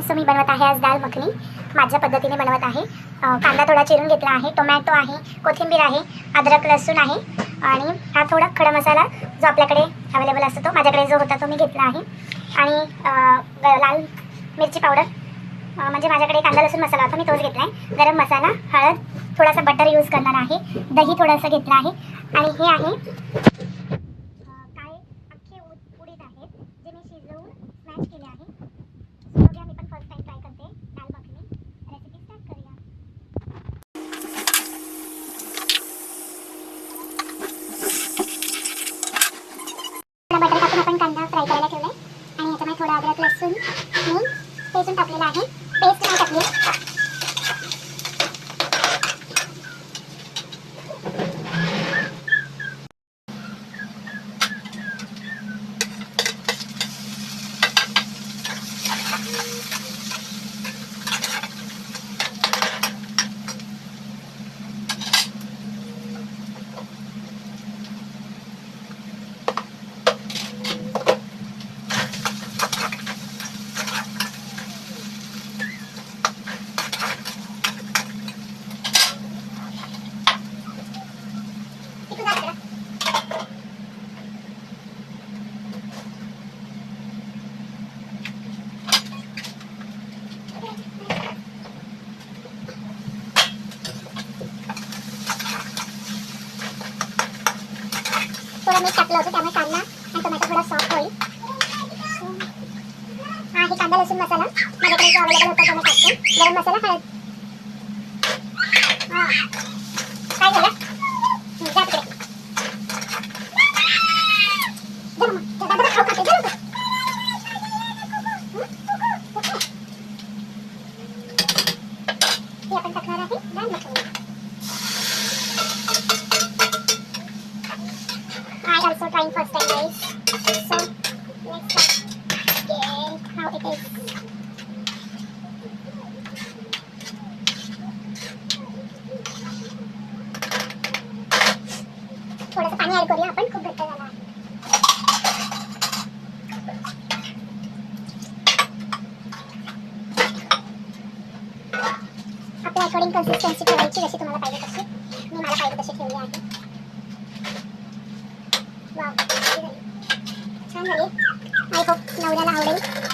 So मी बनवत आहे आज दाल मखनी. माझ्या पद्धतीने बनवत आहे. कांदा थोडा चिरून घेतला आहे, टोमॅटो आहे, कोथिंबीर आहे, अद्रक लसूण आहे आणि हा थोडा खडा मसाला जो आपल्याकडे अवेलेबल असतो तो माझ्याकडे जो होता तो मी घेतला आहे. आणि लाल मिरची पावडर म्हणजे माझ्याकडे कांदा लसूण मसाला होता मी तोच घेतला आहे. गरम मसाला, हळद, थोडासा बटर यूज करणार आहे, दही थोडंसं घेतलं आहे आणि हे आहे काळे अख्खे उडीद आहेत जे मी शिजवून स्मॅश केले आहे. बघूया, मी पण फर्स्ट टाइम ट्राय करते दाल मखनी. रेसिपी स्टार्ट करूया. बटर टाकून आपण कांदा फ्राय करायला ठेवलाय आणि याच्यामध्ये थोडा अद्रक लसूण मी पेस्ट टाकलेला आहे. पेस्ट नाही टाकली. थोडा मीठ टाकलं होतं त्यामुळे कांदा आणि टोमॅटो थोडा सॉफ्ट होईल. हा आहे कांदा लसूण मसाला माझ्याकडे जो अवेलेबल होता तो मी टाकते. गरम मसाला, हळद. काय झालं? जा तिकडे. दादा खाऊ खाते जा. हे आपण टाकणार आहे दाल makhani. I also trying first time guys, so let's start again how it is. थोडंसं पाणी ऍड करूया आपण, खूप घट्ट झाला आहे. आपल्या अकॉर्डिंग कन्सिस्टन्सी ठेवायची जशी तुम्हाला पाहिजे तशी. मी मला पाहिजे तशी ठेवली आहे. वाव, छान झाली. आय होप नवऱ्याला आवडेल.